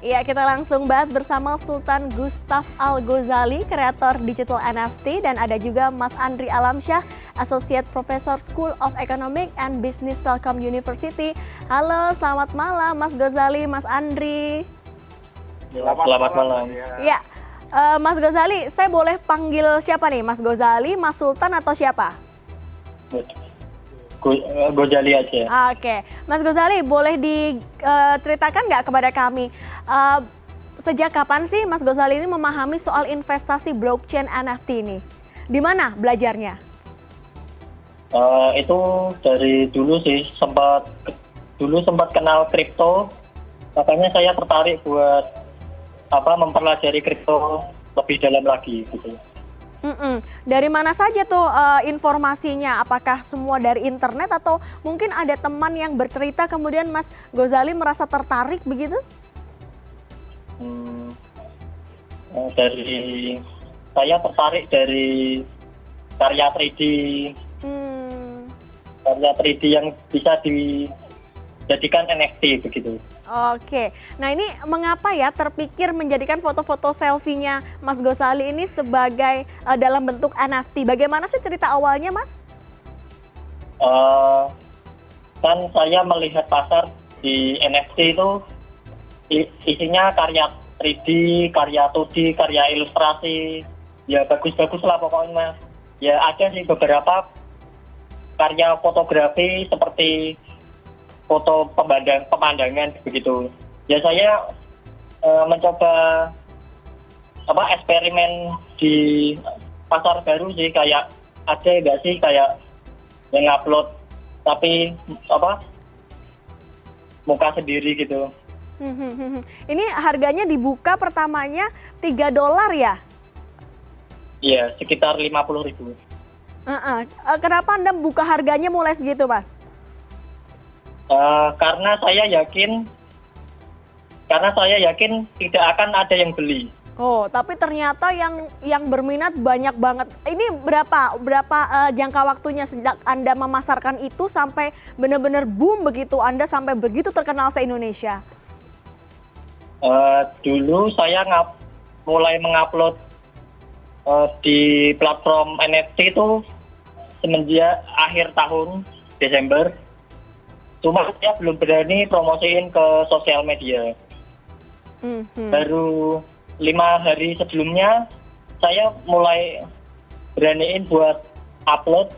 Iya, kita langsung bahas bersama Sultan Gustaf Al-Ghazali, kreator digital NFT, dan ada juga Mas Andri Alamsyah, Associate Professor School of Economic and Business Telkom University. Halo, selamat malam Mas Ghazali, Mas Andri. Selamat malam. Iya, Mas Ghazali, saya boleh panggil siapa nih? Mas Ghazali, Mas Sultan atau siapa? Ghazali aja. Oke, Mas Ghazali, boleh diceritakan nggak kepada kami sejak kapan sih Mas Ghazali ini memahami soal investasi blockchain NFT ini? Di mana belajarnya? Itu dari dulu sih, sempat kenal kripto, makanya saya tertarik buat mempelajari kripto lebih dalam lagi gitu. Dari mana saja tuh informasinya? Apakah semua dari internet atau mungkin ada teman yang bercerita kemudian Mas Ghazali merasa tertarik begitu? Saya tertarik dari karya 3D, karya 3D yang bisa dijadikan NFT begitu. Oke, nah ini mengapa ya terpikir menjadikan foto-foto selfie-nya Mas Ghazali ini sebagai dalam bentuk NFT? Bagaimana sih cerita awalnya, Mas? Kan saya melihat pasar di NFT itu isinya karya 3D, karya 2D, karya ilustrasi, ya bagus-bagus lah pokoknya. Ya ada sih beberapa karya fotografi seperti foto pemandangan begitu. Ya saya mencoba eksperimen di pasar baru sih, kayak ada nggak sih kayak yang upload tapi muka sendiri gitu. Ini harganya dibuka pertamanya $3 ya? Iya, sekitar 50.000. Kenapa Anda buka harganya mulai segitu, Mas? Karena saya yakin tidak akan ada yang beli. Oh, tapi ternyata yang berminat banyak banget. Ini berapa jangka waktunya sejak Anda memasarkan itu sampai benar-benar boom begitu, Anda sampai begitu terkenal se-Indonesia? Dulu saya mulai mengupload di platform NFT itu semenjak akhir tahun Desember. Cuma saya belum berani promosiin ke sosial media. Baru 5 hari sebelumnya saya mulai beraniin buat upload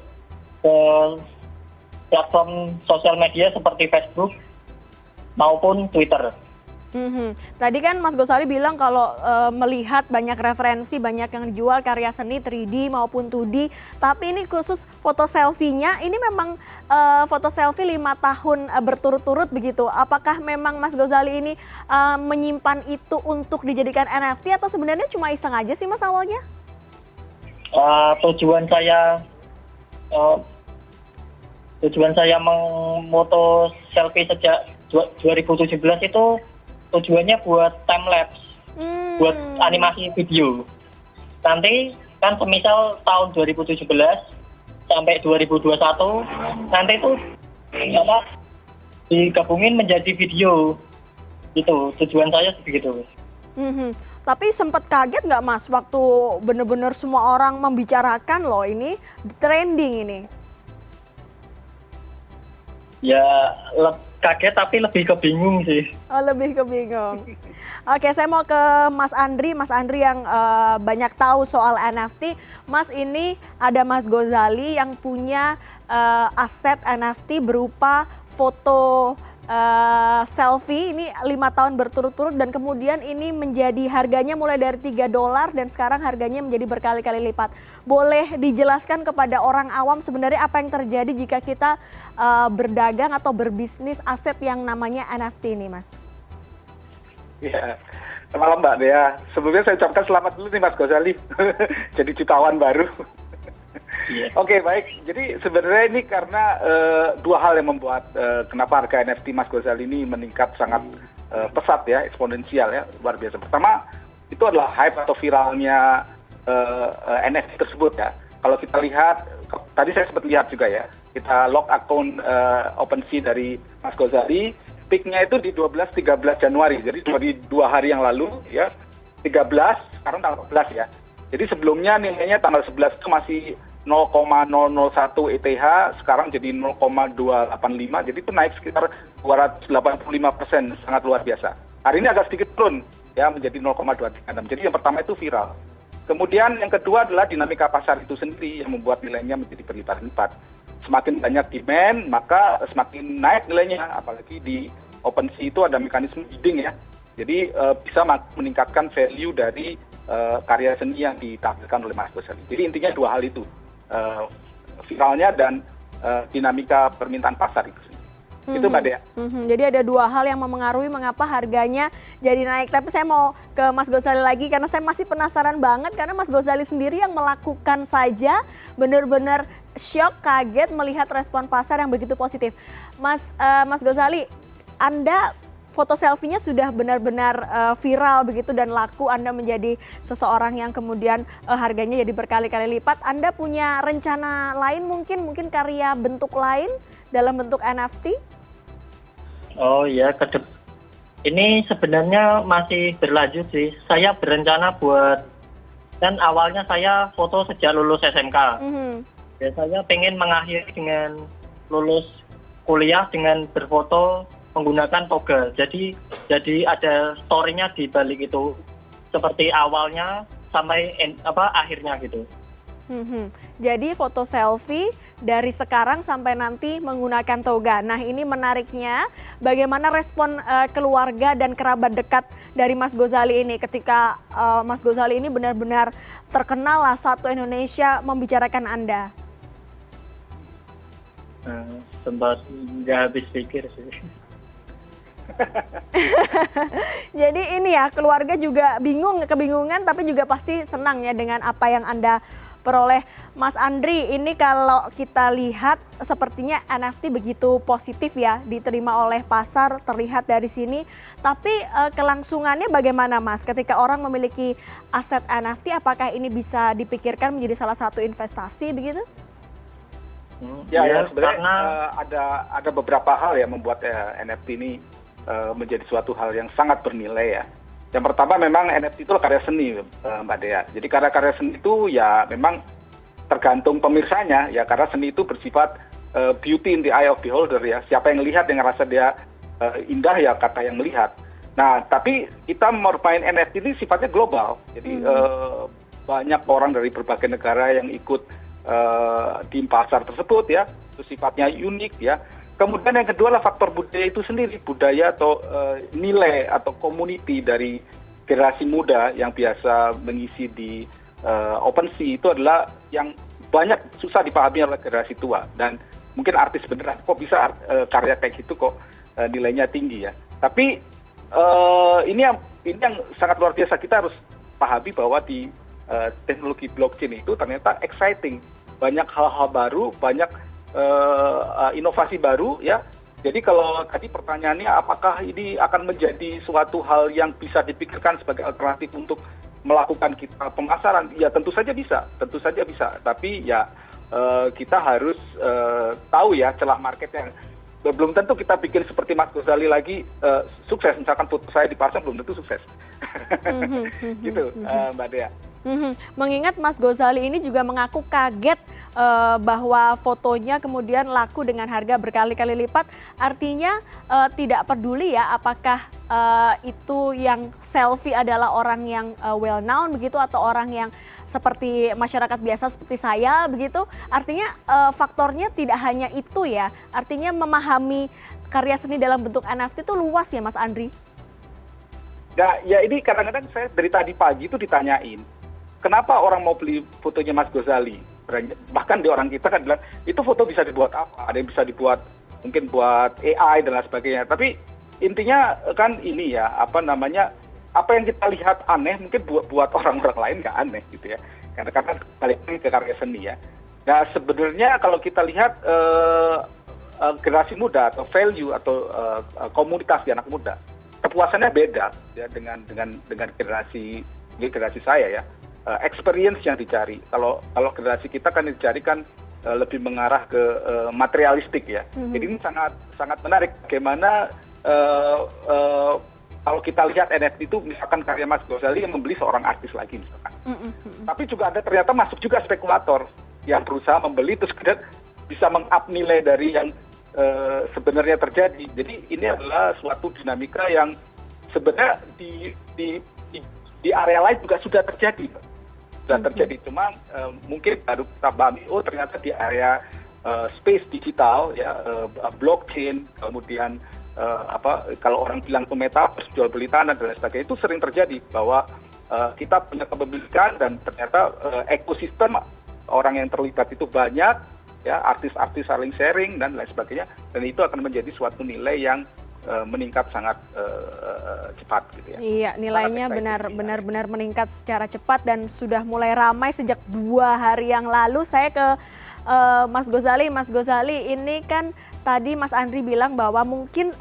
ke platform sosial media seperti Facebook maupun Twitter. Tadi kan Mas Ghazali bilang kalau melihat banyak referensi, banyak yang dijual karya seni 3D maupun 2D, tapi ini khusus foto selfie-nya, ini memang foto selfie 5 tahun berturut-turut begitu. Apakah memang Mas Ghazali ini menyimpan itu untuk dijadikan NFT atau sebenarnya cuma iseng aja sih Mas awalnya? Tujuan saya memoto selfie sejak 2017 itu tujuannya buat time lapse, buat animasi video. Nanti kan semisal tahun 2017 sampai 2021 nanti itu digabungin menjadi video. Itu tujuan saya begitu. Tapi sempat kaget nggak Mas waktu benar-benar semua orang membicarakan loh ini trending ini? Ya kaget tapi lebih kebingung sih. Oh, lebih kebingung. Oke, saya mau ke Mas Andri. Mas Andri yang banyak tahu soal NFT. Mas, ini ada Mas Ghazali yang punya aset NFT berupa foto selfie ini 5 tahun berturut-turut dan kemudian ini menjadi harganya mulai dari $3 dan sekarang harganya menjadi berkali-kali lipat. Boleh dijelaskan kepada orang awam sebenarnya apa yang terjadi jika kita berdagang atau berbisnis aset yang namanya NFT ini, Mas? Ya, selamat malam Mbak Dea. Sebelumnya saya ucapkan selamat dulu nih Mas Ghazali, jadi jutawan baru. Yeah. Oke, baik. Jadi sebenarnya ini karena dua hal yang membuat kenapa harga NFT Mas Ghazali ini meningkat sangat pesat ya, eksponensial ya, luar biasa. Pertama, itu adalah hype atau viralnya NFT tersebut ya. Kalau kita lihat, tadi saya sempat lihat juga ya, kita log akun OpenSea dari Mas Ghazali, peaknya itu di 12-13 Januari. Jadi dari 2 hari yang lalu ya, 13, sekarang tanggal 14 ya. Jadi sebelumnya nilainya tanggal 11 itu masih 0,001 ETH, sekarang jadi 0,285, jadi itu naik sekitar 285%, sangat luar biasa. Hari ini agak sedikit turun, ya menjadi 0,236. Jadi yang pertama itu viral. Kemudian yang kedua adalah dinamika pasar itu sendiri yang membuat nilainya menjadi berlipat-lipat. Semakin banyak demand, maka semakin naik nilainya, apalagi di OpenSea itu ada mekanisme bidding ya. Jadi bisa meningkatkan value dari karya seni yang ditampilkan oleh Mas Gozali. Jadi intinya dua hal itu, viralnya dan dinamika permintaan pasar itu. Itu Mbak Dea. Jadi ada dua hal yang memengaruhi mengapa harganya jadi naik. Tapi saya mau ke Mas Gozali lagi karena saya masih penasaran banget karena Mas Gozali sendiri yang melakukan saja benar-benar shock, kaget melihat respon pasar yang begitu positif. Mas Gozali, Anda foto selfie-nya sudah benar-benar viral begitu dan laku, Anda menjadi seseorang yang kemudian harganya jadi berkali-kali lipat. Anda punya rencana lain mungkin karya bentuk lain dalam bentuk NFT? Oh ya, ini sebenarnya masih berlanjut sih. Saya berencana kan awalnya saya foto sejak lulus SMK. Ya, saya pengen mengakhiri dengan lulus kuliah dengan berfoto menggunakan toga. Jadi ada story-nya di balik itu, seperti awalnya sampai akhirnya gitu. Jadi foto selfie dari sekarang sampai nanti menggunakan toga. Nah ini menariknya, bagaimana respon keluarga dan kerabat dekat dari Mas Gozali ini ketika Mas Gozali ini benar-benar terkenal lah satu Indonesia membicarakan Anda? Sempat nggak habis pikir sih. Jadi ini ya, keluarga juga kebingungan tapi juga pasti senang ya dengan apa yang Anda peroleh. Mas Andri, ini kalau kita lihat sepertinya NFT begitu positif ya diterima oleh pasar, terlihat dari sini. Tapi kelangsungannya bagaimana Mas ketika orang memiliki aset NFT, apakah ini bisa dipikirkan menjadi salah satu investasi begitu? Ya sebenarnya ada beberapa hal yang membuat NFT ini menjadi suatu hal yang sangat bernilai ya. Yang pertama memang NFT itu karya seni, Mbak Dea. Jadi karya seni itu ya memang tergantung pemirsanya ya, karena seni itu bersifat beauty in the eye of beholder ya. Siapa yang lihat yang ngerasa dia indah ya kata yang melihat. Nah tapi kita bermain NFT ini sifatnya global. Jadi banyak orang dari berbagai negara yang ikut di pasar tersebut ya. Itu sifatnya unik ya. Kemudian yang kedua adalah faktor budaya itu sendiri, budaya atau nilai atau community dari generasi muda yang biasa mengisi di OpenSea itu adalah yang banyak susah dipahami oleh generasi tua, dan mungkin artis beneran kok bisa karya kayak gitu kok nilainya tinggi ya. Tapi ini yang sangat luar biasa, kita harus pahami bahwa di teknologi blockchain itu ternyata exciting, banyak hal-hal baru, banyak inovasi baru ya. Jadi kalau tadi pertanyaannya apakah ini akan menjadi suatu hal yang bisa dipikirkan sebagai alternatif untuk melakukan kita pemasaran, ya tentu saja bisa. Tapi ya kita harus tahu ya celah marketnya. Belum tentu kita bikin seperti Mas Gozali lagi sukses. Misalkan foto saya dipasang belum tentu sukses. Gitu Mbak Dea. Mengingat Mas Gozali ini juga mengaku kaget bahwa fotonya kemudian laku dengan harga berkali-kali lipat, artinya tidak peduli ya apakah itu yang selfie adalah orang yang well known begitu atau orang yang seperti masyarakat biasa seperti saya begitu, artinya faktornya tidak hanya itu ya, artinya memahami karya seni dalam bentuk NFT itu luas ya Mas Andri? Nah ya ini kadang-kadang saya dari tadi pagi itu ditanyain, kenapa orang mau beli fotonya Mas Gozali? Bahkan di orang kita kan bilang, itu foto bisa dibuat apa? Ada yang bisa dibuat mungkin buat AI dan lain sebagainya. Tapi intinya kan ini ya, apa yang kita lihat aneh mungkin buat orang-orang lain nggak aneh gitu ya. Karena balik lagi ke karya seni ya. Nah sebenarnya kalau kita lihat generasi muda atau value atau komunitas di anak muda, kepuasannya beda ya dengan generasi saya ya. Experience yang dicari. Kalau generasi kita kan dicari kan lebih mengarah ke materialistik ya. Jadi ini sangat menarik bagaimana eh, eh, kalau kita lihat NFT itu misalkan karya Mas Ghazali yang membeli seorang artis lagi misalkan. Tapi juga ada ternyata masuk juga spekulator yang berusaha membeli terus kemudian bisa meng-up nilai dari yang sebenarnya terjadi. Jadi ini adalah suatu dinamika yang sebenarnya di area lain juga sudah terjadi. Sudah terjadi, cuma mungkin baru kita pahami, oh ternyata di area space digital, ya blockchain, kemudian kalau orang bilang itu metaverse, jual beli tanah dan lain sebagainya, itu sering terjadi bahwa kita punya kepemilikan dan ternyata ekosistem orang yang terlibat itu banyak, ya artis-artis saling sharing dan lain sebagainya, dan itu akan menjadi suatu nilai yang meningkat sangat cepat gitu ya. Iya, nilainya benar-benar meningkat secara cepat dan sudah mulai ramai sejak 2 hari yang lalu. Saya ke Mas Ghazali. Mas Ghazali, ini kan tadi Mas Andri bilang bahwa mungkin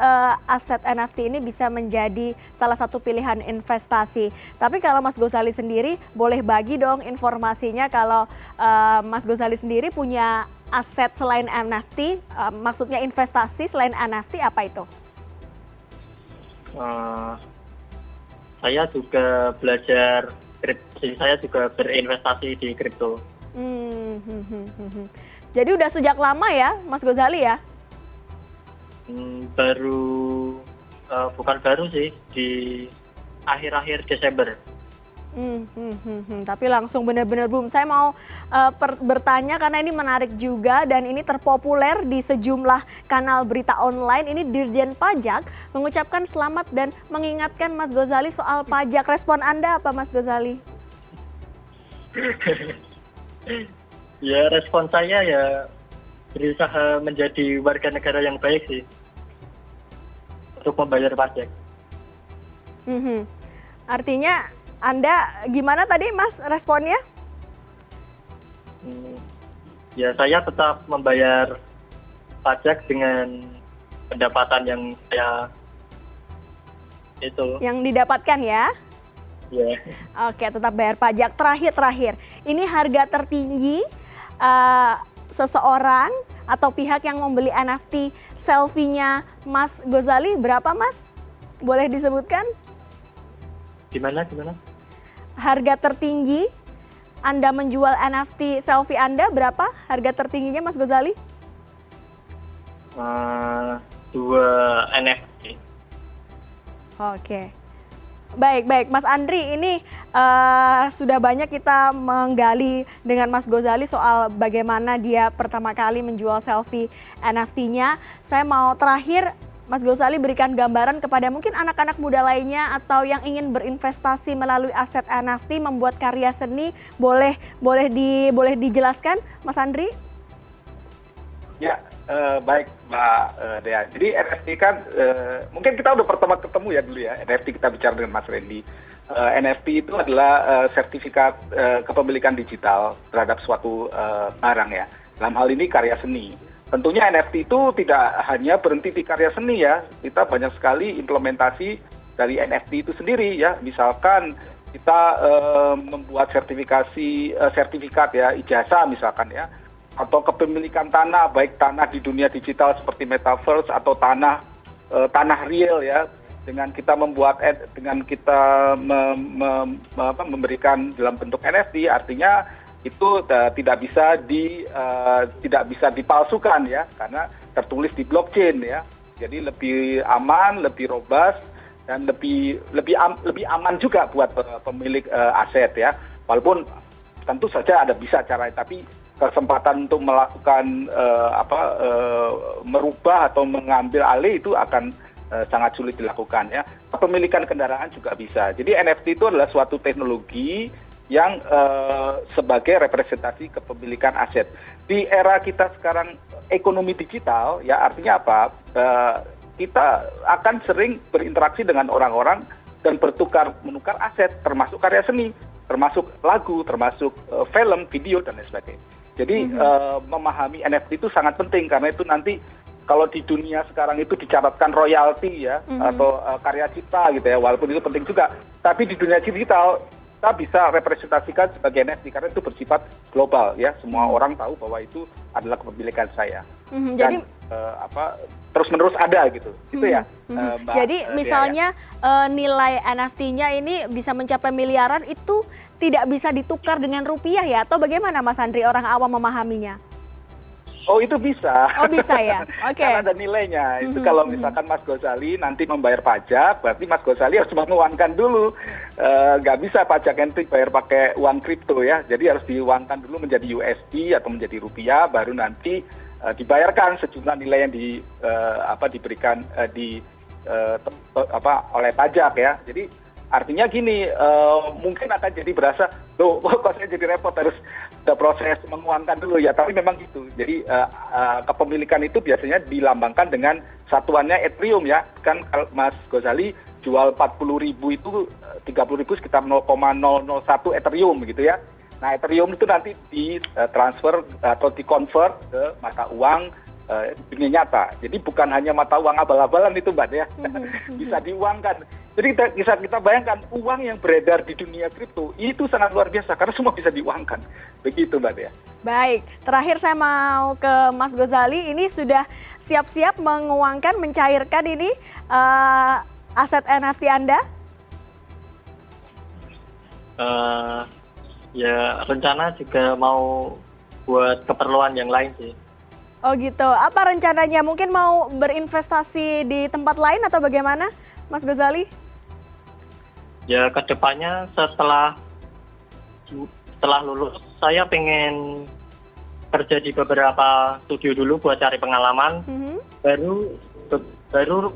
aset NFT ini bisa menjadi salah satu pilihan investasi. Tapi kalau Mas Ghazali sendiri, boleh bagi dong informasinya kalau Mas Ghazali sendiri punya aset selain NFT, maksudnya investasi selain NFT, apa itu? Saya juga belajar kripto, saya juga berinvestasi di kripto. Jadi udah sejak lama ya, Mas Ghazali ya? Bukan baru sih, di akhir-akhir Desember. Tapi langsung benar-benar boom. Saya mau bertanya karena ini menarik juga dan ini terpopuler di sejumlah kanal berita online. Ini Dirjen Pajak mengucapkan selamat dan mengingatkan Mas Ghazali soal pajak. Respon Anda apa, Mas Ghazali? Ya, respon saya ya berusaha menjadi warga negara yang baik sih untuk membayar pajak. Artinya Anda gimana tadi Mas responnya? Ya, saya tetap membayar pajak dengan pendapatan yang saya yang didapatkan ya. Ya. Oke, tetap bayar pajak. Terakhir, ini harga tertinggi seseorang atau pihak yang membeli NFT selfie-nya Mas Ghazali berapa, Mas? Boleh disebutkan? Gimana? Harga tertinggi Anda menjual NFT selfie Anda berapa? Harga tertingginya Mas Ghazali? 2 NFT. Oke. Baik, Mas Andri, ini sudah banyak kita menggali dengan Mas Ghazali soal bagaimana dia pertama kali menjual selfie NFT-nya. Saya mau terakhir, Mas Ghazali berikan gambaran kepada mungkin anak-anak muda lainnya atau yang ingin berinvestasi melalui aset NFT, membuat karya seni, boleh dijelaskan, Mas Andri? Ya, baik Mbak Dea. Jadi NFT kan, mungkin kita udah pertama ketemu ya dulu ya, NFT kita bicara dengan Mas Randy. NFT itu adalah sertifikat kepemilikan digital terhadap suatu barang ya. Dalam hal ini karya seni. Tentunya NFT itu tidak hanya berhenti di karya seni ya. Kita banyak sekali implementasi dari NFT itu sendiri ya. Misalkan kita membuat sertifikat ya, ijazah misalkan ya. Atau kepemilikan tanah, baik tanah di dunia digital seperti metaverse atau tanah real ya, dengan kita memberikan dalam bentuk NFT, artinya itu tidak bisa dipalsukan ya, karena tertulis di blockchain ya, jadi lebih aman, lebih robust dan lebih aman juga buat pemilik aset ya, walaupun tentu saja ada bisa cara, tapi kesempatan untuk melakukan merubah atau mengambil alih itu akan sangat sulit dilakukan ya. Kepemilikan kendaraan juga bisa. Jadi NFT itu adalah suatu teknologi yang sebagai representasi kepemilikan aset. Di era kita sekarang ekonomi digital ya, artinya apa? Kita akan sering berinteraksi dengan orang-orang dan menukar aset, termasuk karya seni, termasuk lagu, termasuk film, video dan lain sebagainya. Jadi memahami NFT itu sangat penting, karena itu nanti kalau di dunia sekarang itu dicatatkan royalti ya, atau karya cipta gitu ya, walaupun itu penting juga. Tapi di dunia digital kita bisa representasikan sebagai NFT karena itu bersifat global ya, semua orang tahu bahwa itu adalah kepemilikan saya. Dan terus-menerus ada gitu. Gitu ya, Mbak Jadi Dea, ya. misalnya nilai NFT-nya ini bisa mencapai miliaran itu tidak bisa ditukar dengan rupiah ya? Atau bagaimana Mas Andri orang awam memahaminya? Oh itu bisa. Oh bisa ya? Oke. Karena ada nilainya. Itu kalau misalkan Mas Ghazali nanti membayar pajak, berarti Mas Ghazali harus menguangkan dulu. Nggak bisa pajak nanti bayar pakai uang kripto ya. Jadi harus diuangkan dulu menjadi USD atau menjadi rupiah, baru nanti dibayarkan sejumlah nilai yang diberikan oleh pajak ya. Jadi artinya gini, mungkin akan jadi berasa, loh kok saya jadi repot harus ada proses menguangkan dulu ya, tapi memang gitu. Jadi kepemilikan itu biasanya dilambangkan dengan satuannya Ethereum ya. Kan kalau Mas Ghazali jual 40.000 itu 30.000 sekitar 0,001 Ethereum gitu ya. Nah Ethereum itu nanti ditransfer atau dikonvert ke mata uang dunia nyata. Jadi bukan hanya mata uang abal-abalan itu Mbak ya, bisa diuangkan. Jadi kita bayangkan uang yang beredar di dunia kripto itu sangat luar biasa karena semua bisa diuangkan. Begitu Mbak ya. Baik, terakhir saya mau ke Mas Ghazali, ini sudah siap-siap menguangkan, mencairkan ini aset NFT Anda? Ya rencana juga mau buat keperluan yang lain sih. Oh gitu, apa rencananya? Mungkin mau berinvestasi di tempat lain atau bagaimana Mas Ghazali? Ya kedepannya setelah lulus saya pengen kerja di beberapa studio dulu buat cari pengalaman. Baru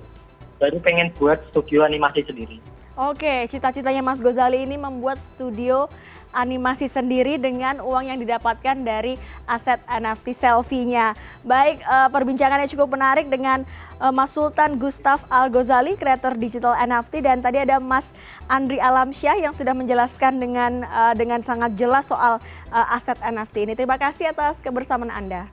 pengen buat studio animasi sendiri. Oke, cita-citanya Mas Ghazali ini membuat studio animasi sendiri dengan uang yang didapatkan dari aset NFT selfie-nya. Baik, perbincangannya cukup menarik dengan Mas Sultan Gustaf Al-Ghazali, kreator digital NFT, dan tadi ada Mas Andri Alamsyah yang sudah menjelaskan dengan sangat jelas soal aset NFT ini. Terima kasih atas kebersamaan Anda.